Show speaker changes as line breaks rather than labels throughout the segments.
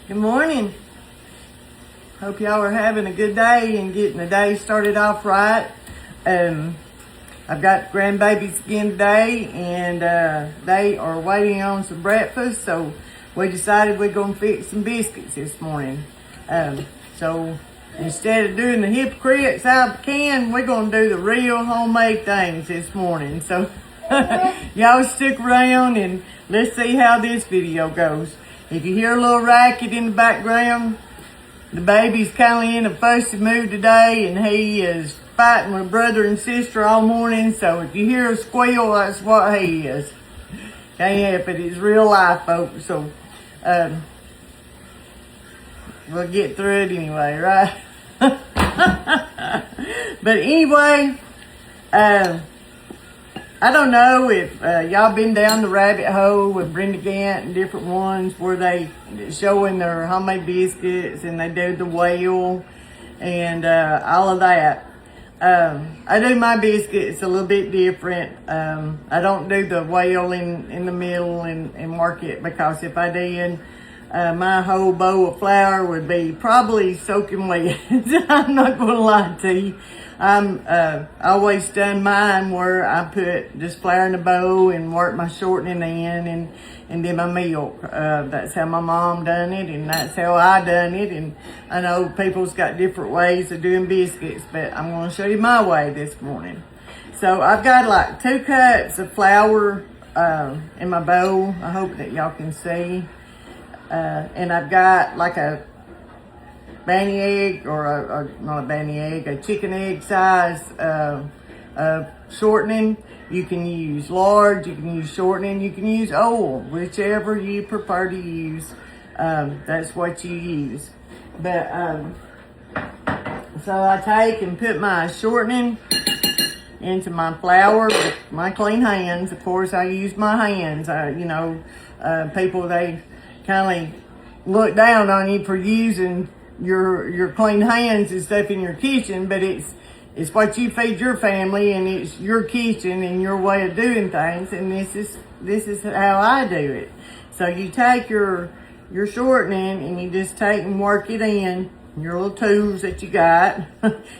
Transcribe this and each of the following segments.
Good morning. Hope y'all are having a good day and getting the day started off right. I've got grandbabies again today, and they are waiting on some breakfast, so we decided we're going to fix some biscuits this morning. So instead of doing the hypocrites out of the can, we're going to do the real homemade things this morning. So y'all stick around and let's see how this video goes. If you hear a little racket in the background, the baby's kind of in a fussy mood today, and he is fighting with brother and sister all morning. So if you hear a squeal, that's what he is. Can't help it. It's real life, folks. So we'll get through it anyway, right? But anyway, I don't know if y'all been down the rabbit hole with Brenda Gant and different ones where they showing their homemade biscuits and they do the whale and all of that. I do my biscuits a little bit different. I don't do the whale in the middle and mark it, because if I did, my whole bowl of flour would be probably soaking wet. I'm not going to lie to you. I always done mine where I put just flour in the bowl and work my shortening in and then my milk. That's how my mom done it, and that's how I done it. And I know people's got different ways of doing biscuits, but I'm going to show you my way this morning. So I've got like 2 cups of flour in my bowl. I hope that y'all can see. And I've got like a banny egg, or not a banny egg, a chicken egg size shortening. You can use large, you can use shortening, you can use old, whichever you prefer to use. That's what you use. But so I take and put my shortening into my flour with my clean hands. Of course, I use my hands. People, they kind of look down on you for using your clean hands and stuff in your kitchen, but it's what you feed your family, and it's your kitchen and your way of doing things, and this is how I do it. So you take your shortening and you just take and work it in your little tools that you got.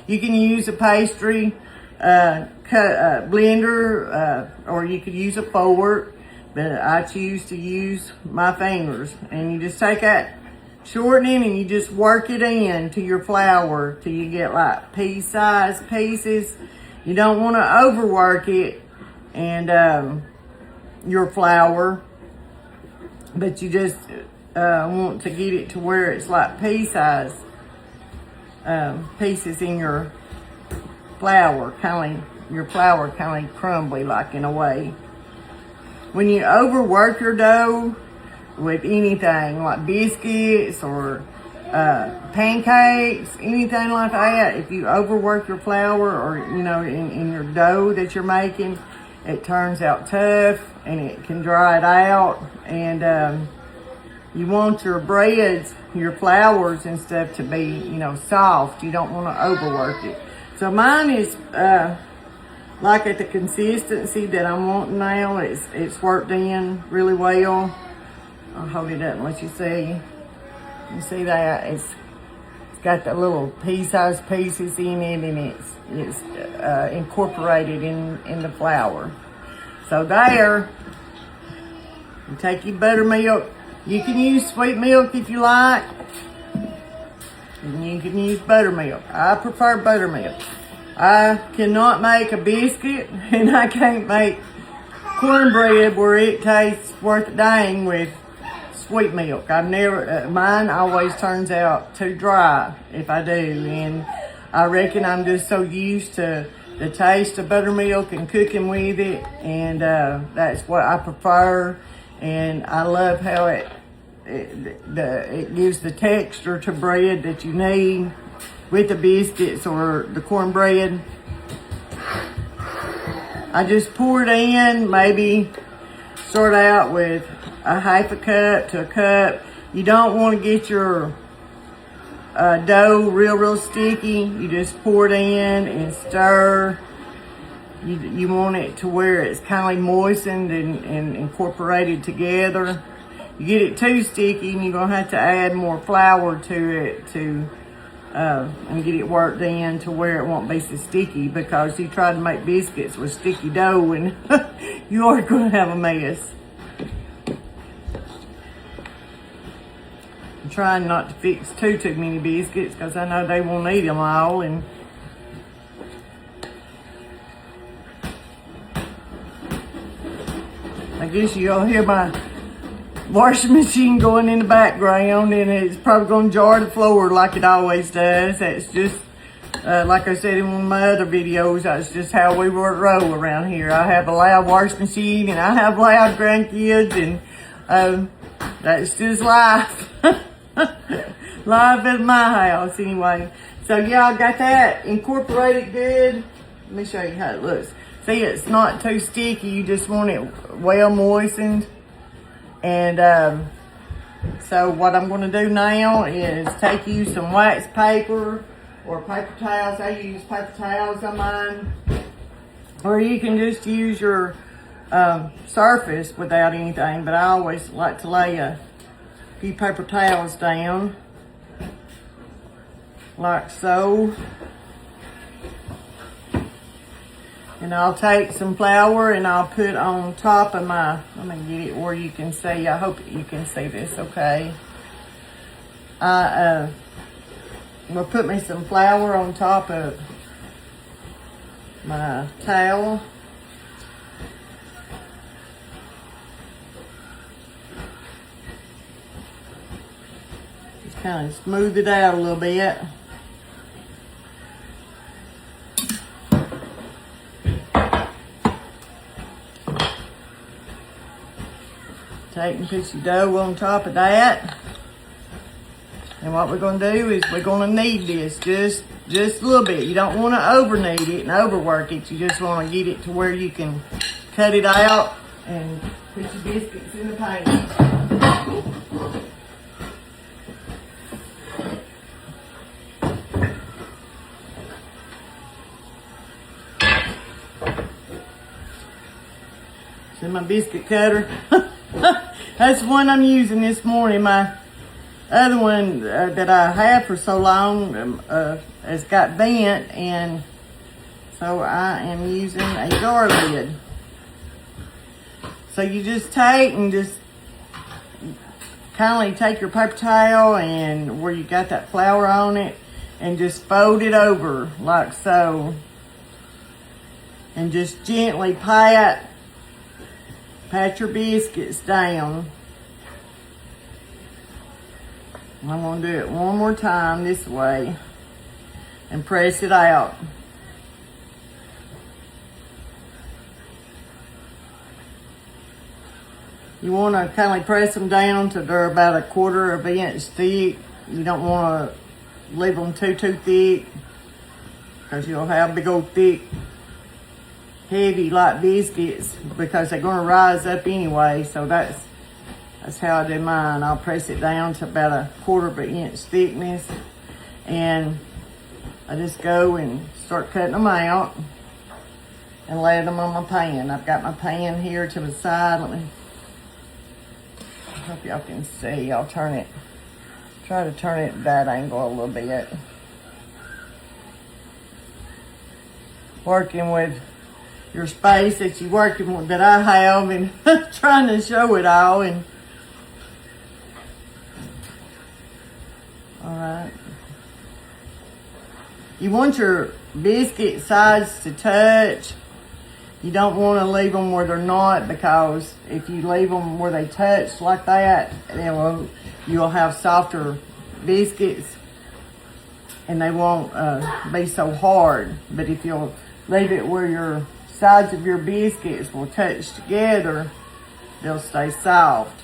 You can use a pastry blender, or you could use a fork, but I choose to use my fingers. And you just take that shortening and you just work it in to your flour till you get like pea-sized pieces. You don't want to overwork it and your flour, but you just want to get it to where it's like pea-sized pieces in your flour, your flour kind of crumbly, like, in a way. When you overwork your dough with anything like biscuits or pancakes, anything like that, if you overwork your flour or, in your dough that you're making, it turns out tough and it can dry it out. And you want your breads, your flours and stuff to be, soft. You don't want to overwork it. So mine is like at the consistency that I'm wanting now. It's worked in really well. I'll hold it up and let you see. You see that? It's got the little pea-sized pieces in it, and it's incorporated in the flour. So there, you take your buttermilk. You can use sweet milk if you like, and you can use buttermilk. I prefer buttermilk. I cannot make a biscuit, and I can't make cornbread where it tastes worth a dang with sweet milk. I've never, mine always turns out too dry if I do, and I reckon I'm just so used to the taste of buttermilk and cooking with it, and that's what I prefer. And I love how it gives the texture to bread that you need with the biscuits or the cornbread. I just pour it in, maybe start out with a half a cup to a cup. You don't want to get your dough real sticky. You just pour it in and stir. You want it to where it's kind of moistened and incorporated together. you get it too sticky, and you're gonna have to add more flour to it and get it worked in to where it won't be so sticky, because you try to make biscuits with sticky dough and you are gonna have a mess. I'm trying not to fix too many biscuits, because I know they won't eat them all. And I guess you'll hear my washing machine going in the background, and it's probably going to jar the floor like it always does. That's just, like I said in one of my other videos, that's just how we roll around here. I have a loud washing machine, and I have loud grandkids, and that's just life. Life at my house, anyway. So yeah, I got that incorporated good. Let me show you how it looks. See, it's not too sticky. You just want it well moistened. And so what I'm going to do now is take you some wax paper or paper towels. I use paper towels on mine. Or you can just use your surface without anything. But I always like to lay a few paper towels down, like so. And I'll take some flour and I'll put on top of my, let me get it where you can see. I hope you can see this okay. I will put me some flour on top of my towel. Just kind of smooth it out a little bit. Take and put your dough on top of that. And what we're going to do is we're going to knead this just a little bit. You don't want to over knead it and overwork it. You just want to get it to where you can cut it out and put your biscuits in the pan. See my biscuit cutter? That's the one I'm using this morning. My other one that I had for so long has got bent, and so I am using a jar lid. So you just take and just kindly take your paper towel and where you got that flour on it and just fold it over like so. And just gently pat your biscuits down. I'm going to do it one more time this way and press it out. You want to kind of press them down to they're about a quarter of an inch thick. You don't want to leave them too thick, because you'll have big old thick heavy like biscuits, because they're going to rise up anyway. So that's how I do mine. I'll press it down to about a quarter of an inch thickness, and I just go and start cutting them out and lay them on my pan. I've got my pan here to the side. Let me, I hope y'all can see. I'll try to turn it that angle a little bit. Working with your space that you're working with, that I have, and trying to show it all. And all right, you want your biscuit sides to touch. You don't want to leave them where they're not, because if you leave them where they touch like that, then you'll have softer biscuits and they won't be so hard. But if you'll leave it where your sides of your biscuits will touch together, they'll stay soft.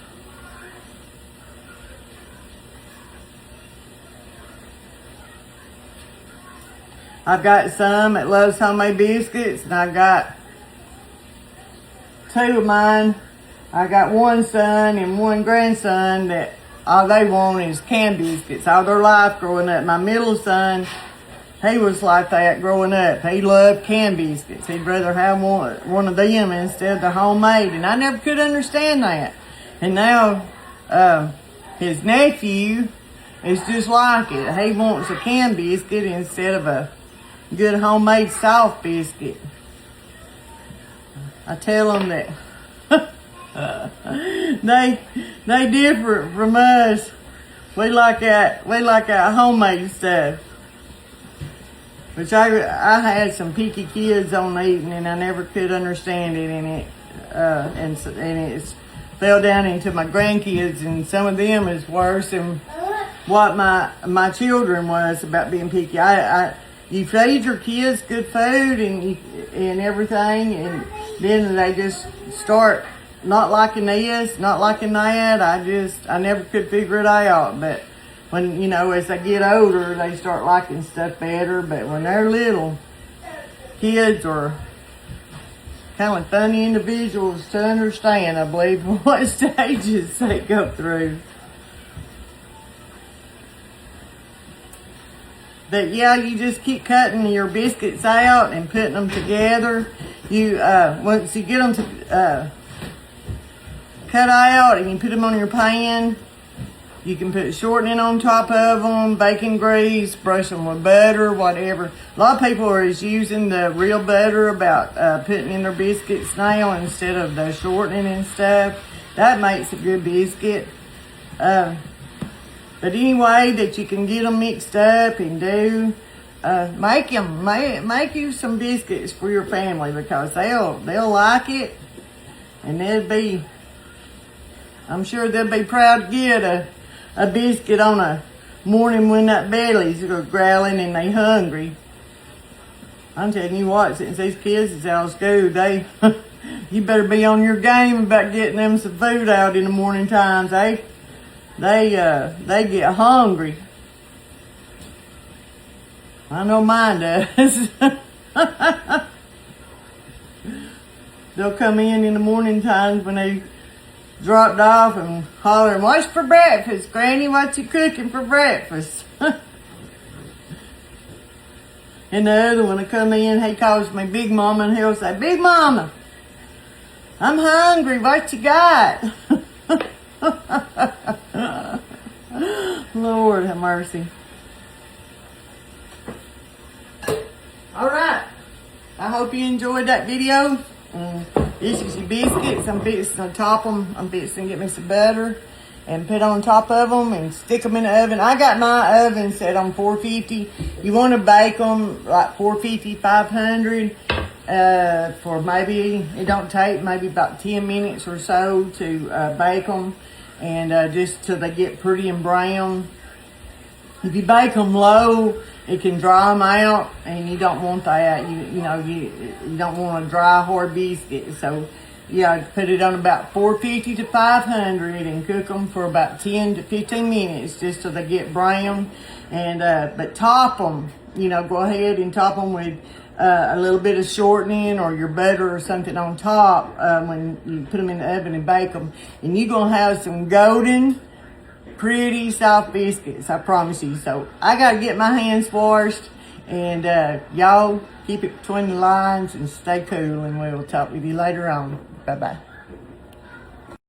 I've got some that loves homemade biscuits, and I got two of mine. I got one son and one grandson that all they want is canned biscuits all their life growing up. My middle son, he was like that growing up. He loved canned biscuits. He'd rather have one of them instead of the homemade. And I never could understand that. And now his nephew is just like it. He wants a canned biscuit instead of a good homemade soft biscuit. I tell them that they different from us. We like our homemade stuff. Which I had some picky kids on eating, and I never could understand it, and it's fell down into my grandkids, and some of them is worse than what my children was about being picky. You feed your kids good food and everything, and then they just start not liking this, not liking that. I never could figure it out. But when, as they get older, they start liking stuff better. But when they're little, kids are kind of funny individuals to understand, I believe, what stages they go through. But yeah, you just keep cutting your biscuits out and putting them together. Once you get them to cut out and you put them on your pan, you can put shortening on top of them, bacon grease, brush them with butter, whatever. A lot of people are using the real butter about putting in their biscuits now instead of the shortening and stuff. That makes a good biscuit. But anyway, that you can get them mixed up and do, make you some biscuits for your family, because they'll like it, and I'm sure they'll be proud to get a biscuit on a morning when that belly's growling and they hungry. I'm telling you what, since these kids is out of school, you better be on your game about getting them some food out in the morning times, eh? They get hungry. I know mine does. They'll come in the morning times when they dropped off and hollering, "What's for breakfast, Granny? What you cooking for breakfast?" And the other one will come in, he calls me Big Mama, and he'll say, "Big Mama, I'm hungry. What you got?" Lord have mercy. All right. I hope you enjoyed that video. This is your biscuits. I'm fixing to top them. I'm fixing to get me some butter and put on top of them and stick them in the oven. I got my oven set on 450. You want to bake them like 450, 500 for maybe, it don't take maybe about 10 minutes or so to bake them. And just till they get pretty and brown. If you bake them low, it can dry them out, and you don't want that. You don't want a dry, hard biscuit. So, yeah, put it on about 450 to 500 and cook them for about 10 to 15 minutes just till they get brown. And but top them. Go ahead and top them with a little bit of shortening or your butter or something on top when you put them in the oven and bake them. And you're going to have some golden, pretty soft biscuits, I promise you. So I got to get my hands washed. And y'all keep it between the lines and stay cool. And we'll talk with you later on. Bye-bye.